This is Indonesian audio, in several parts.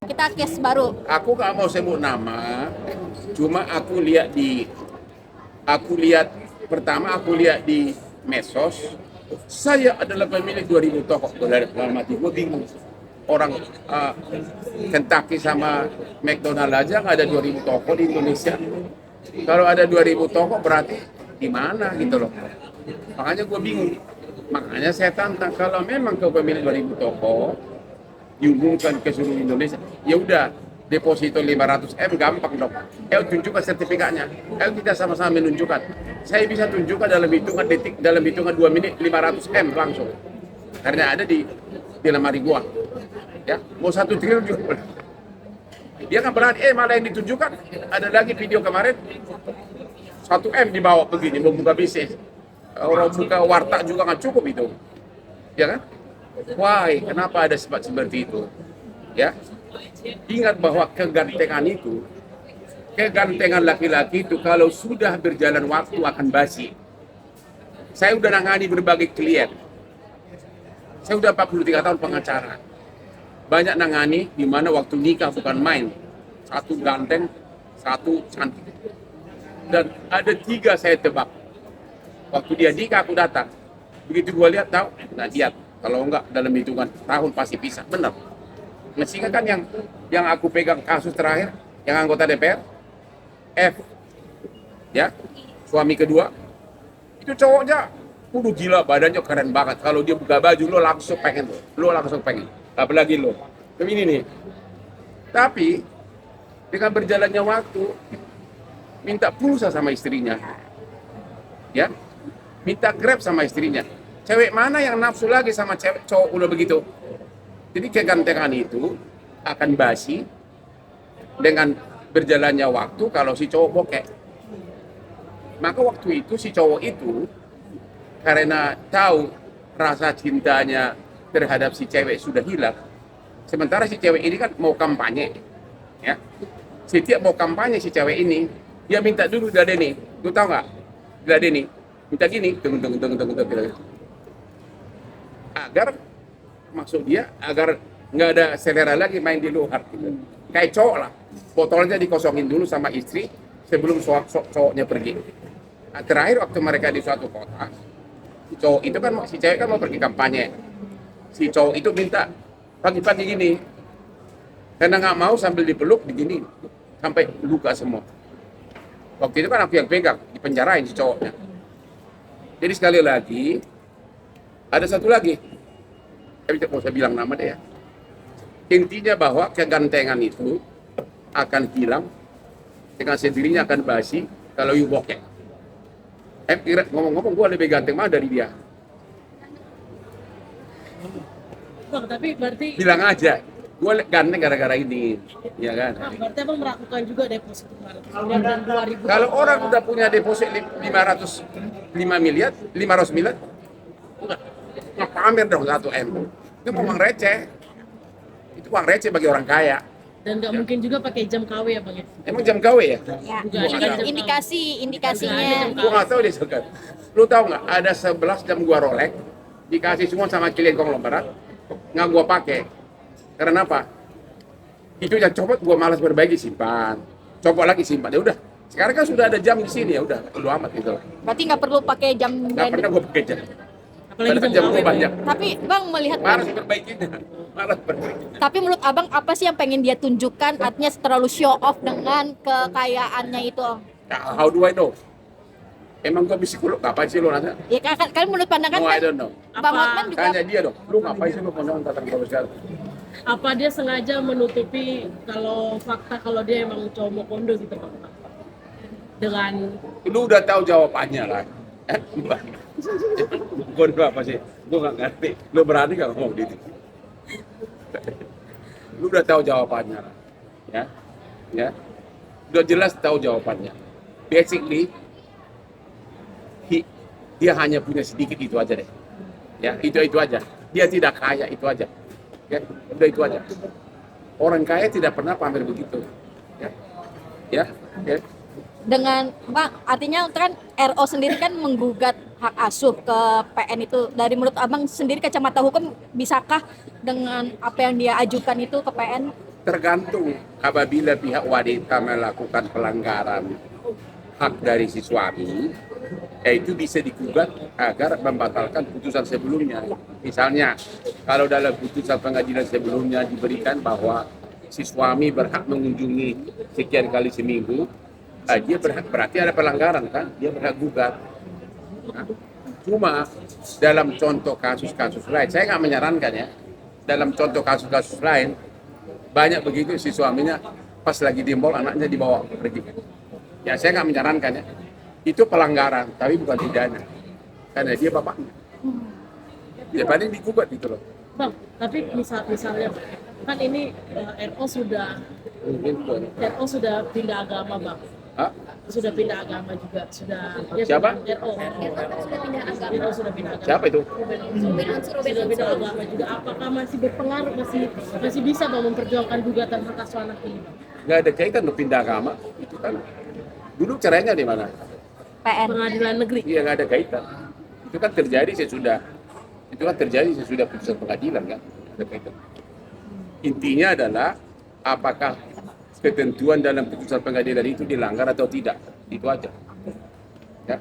kita case baru. Aku nggak mau sebut nama, cuma aku lihat di medsos, saya adalah pemilik 2000 toko. Dalam hati gue bingung. Orang Kentucky sama McDonald aja nggak ada 2000 toko di Indonesia. Kalau ada 2000 toko berarti di mana gitu loh. Makanya gue bingung. Makanya saya tantang, kalau memang kau pemilik 2000 toko, diumumkan ke seluruh Indonesia, ya udah deposito 500 M gampang dong. Tunjukkan sertifikatnya. Kita sama-sama menunjukkan. Saya bisa tunjukkan dalam hitungan detik, dalam hitungan 2 menit 500 M langsung. Karena ada di lemari gua. Ya, mau 1 triliun juga boleh. Dia kan berani, malah yang ditunjukkan ada lagi video kemarin 1 M dibawa begini, mau buka bisnis. Orang buka warteg juga nggak cukup itu. Ya kan? Why? Kenapa ada sebab seperti itu? Ya, ingat bahwa kegantengan laki-laki itu kalau sudah berjalan waktu akan basi. Saya udah nangani berbagai klien. Saya udah 43 tahun pengacara. Banyak nangani di mana waktu nikah bukan main. Satu ganteng, satu cantik. Dan ada 3 saya tebak. Waktu dia nikah aku datang. Begitu gua lihat tahu, nah lihat. Kalau enggak dalam hitungan tahun pasti pisah, benar. Mestinya kan yang aku pegang kasus terakhir, yang anggota DPR, F, ya, suami kedua, itu cowoknya, gila badannya keren banget. Kalau dia buka baju, lo langsung pengen. Apalagi lo, ini nih. Tapi dengan berjalannya waktu, minta pulsa sama istrinya, ya, minta Grab sama istrinya. Cewek mana yang nafsu lagi sama cowok udah begitu? Jadi kegantengan itu akan basi dengan berjalannya waktu kalau si cowok bokeh. Maka waktu itu si cowok itu karena tahu rasa cintanya terhadap si cewek sudah hilang. Sementara si cewek ini kan mau kampanye. Ya. Setiap mau kampanye si cewek ini, dia minta dulu dari Deni. Lu tahu nggak? Dari Deni. Minta gini, tunggu. Agar maksud dia agar nggak ada selera lagi main di luar gitu. Kayak cowok lah, botolnya dikosongin dulu sama istri sebelum cowoknya pergi. Nah, terakhir waktu mereka di suatu kota, cowok itu kan si cewek kan mau pergi kampanye, si cowok itu minta pagi-pagi gini, karena nggak mau sambil dipeluk begini sampai luka semua. Waktu itu kan aku yang pegang, dipenjarain si cowoknya. Jadi sekali lagi ada satu lagi, tapi tidak mau saya bilang nama deh ya. Intinya bahwa kegantengan itu akan hilang dengan sendirinya, akan basi kalau you bokeh. Ngomong-ngomong, gue lebih ganteng mana dari dia? Bang, tapi berarti Bilang aja, gue ganteng gara-gara ini, ya kan? Bang, berarti abang melakukan juga deposito kemarin dan 2000. Kalau orang udah punya deposit 500 miliar, nggak pamer dong 1 M. Itu uang receh. Itu uang receh bagi orang kaya. Dan nggak mungkin juga pakai jam KW ya bang ya? Emang jam KW ya? Ya. Juga ada jam Indikasinya. Gua nggak tahu deh sekarang. Lu tahu nggak? Ada 11 jam gua Rolex dikasih semua sama klien konglomerat, nggak gua pakai. Karena apa? Itu yang copot gua malas berbagi, simpan. Copot lagi simpan. Ya udah. Sekarang kan sudah ada jam di sini, ya udah. Lu amat gitu. Berarti nggak perlu pakai jam Nggak branding. pernah gua pakai jam. Apalagi Padahal jam jam KW. gua banyak. Tapi bang melihat, Malas perbaikinya. Malas perbaikinya. tapi menurut abang apa sih yang pengen dia tunjukkan? Artinya terlalu show off dengan kekayaannya itu. Ya, how do I know? Emang gua psikolog, ngapain sih lu nanya? Ya kan menurut pandangan No, I kan don't know. Bang Apa- Hotman juga. Tanya dia dong, lu ngapain sih lu ngomong tentang sekali? Apa dia sengaja menutupi kalau fakta kalau dia emang cowok mau kondo gitu bang? Dengan Lu udah tahu jawabannya lah. Gue apa sih? Gue nggak ngerti. Lu berani nggak ngomong gitu? Lu udah tahu jawabannya lah. Ya. Udah jelas tahu jawabannya. Basically, dia hanya punya sedikit itu aja deh. Ya, itu aja. Dia tidak kaya, itu aja. Ya, udah itu aja. Orang kaya tidak pernah pamer begitu. Ya. Dengan bang, artinya kan RO sendiri kan menggugat hak asuh ke PN itu. Dari menurut abang sendiri kacamata hukum, bisakah dengan apa yang dia ajukan itu ke PN? tergantung apabila pihak wanita melakukan pelanggaran hak dari si suami, itu bisa digugat agar membatalkan putusan sebelumnya. Misalnya, kalau dalam putusan pengadilan sebelumnya diberikan bahwa si suami berhak mengunjungi sekian kali seminggu, dia berhak, berarti ada pelanggaran kan, dia berhak gugat. Nah, cuma dalam contoh kasus-kasus lain, saya nggak menyarankan ya, dalam contoh kasus-kasus lain, banyak begitu si suaminya pas lagi di mall anaknya dibawa pergi. Ya saya nggak menyarankan ya, itu pelanggaran, tapi bukan pidana, karena dia bapaknya. Ya paling digugat gitu loh. Bang, tapi misalnya kan ini NO sudah pindah agama, Bang. Hah? Sudah pindah agama juga, sudah Siapa? NO. Sudah pindah agama. NO sudah pindah agama. Siapa itu? Ruben Ruben Onsu. sudah pindah agama juga. Apakah masih berpengaruh, masih bisa Bang memperjuangkan gugatan hak asuh anak ini, Bang? Nggak ada kaitan dengan pindah agama, itu kan dulu cerainya di mana? PN. Pengadilan negeri. Iya nggak ada kaitan. Itu kan terjadi sesudah putusan pengadilan kan, ada kaitan. Intinya adalah apakah ketentuan dalam putusan pengadilan itu dilanggar atau tidak, itu aja. Ya.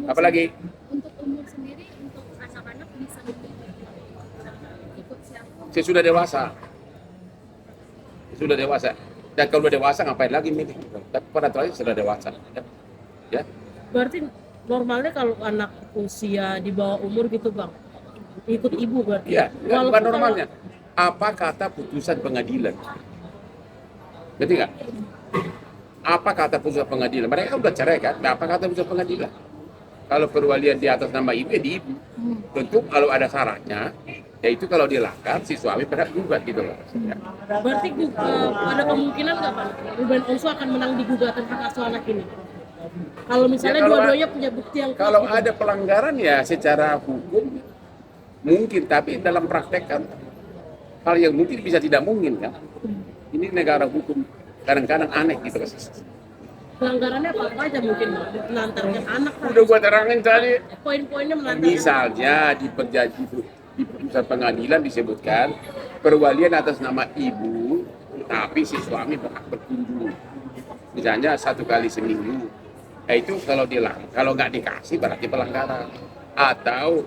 Apalagi Untuk umur sendiri, untuk anak-anak bisa ikut siapa? saya sudah dewasa. Dan kalau udah dewasa ngapain lagi milih? Tapi pada terakhir sudah dewasa. Ya. Berarti normalnya kalau anak usia di bawah umur gitu, Bang, ikut ibu berarti. Iya, bukan Walaupun normalnya. Apa kata putusan pengadilan? Ngerti nggak? Apa kata putusan pengadilan? Mereka udah cerai kan? Nah, apa kata putusan pengadilan? Kalau perwalian di atas nama ibu, ya di ibu. Tentu kalau ada syaratnya, yaitu kalau dilanggar, si suami berhak gugat gitu loh. Ya. Berarti ada kemungkinan nggak, Bang, Ruben Onsu akan menang di gugatan hak asuh anak ini? Kalau misalnya Ya, kalau dua-duanya punya bukti yang kuat. Kalau gitu. ada pelanggaran ya secara hukum mungkin, tapi dalam praktek kan hal yang mungkin bisa tidak mungkin kan. Ini negara hukum kadang-kadang aneh gitu. Pelanggarannya apa aja mungkin, Bang? Menantarkan anak. Udah gua terangin tadi. Poin-poinnya menantarkan. Misalnya di putusan pengadilan disebutkan perwalian atas nama ibu, tapi si suami berhak berkunjung. Misalnya 1 kali seminggu. Nah, itu kalau nggak dikasih berarti pelanggaran. Atau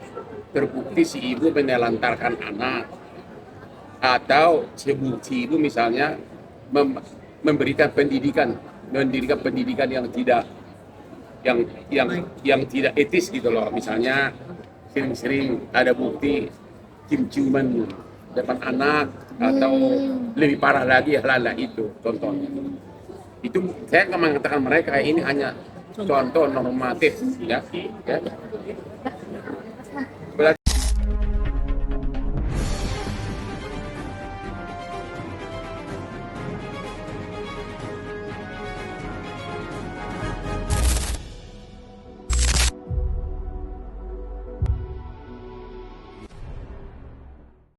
terbukti si ibu menelantarkan anak. Atau si ibu misalnya memberikan pendidikan yang tidak etis gitu loh. Misalnya sering-sering ada bukti cium-ciuman depan anak atau lebih parah lagi hal-hal itu contohnya. Itu saya akan mengatakan mereka ini hanya contoh normatif ya.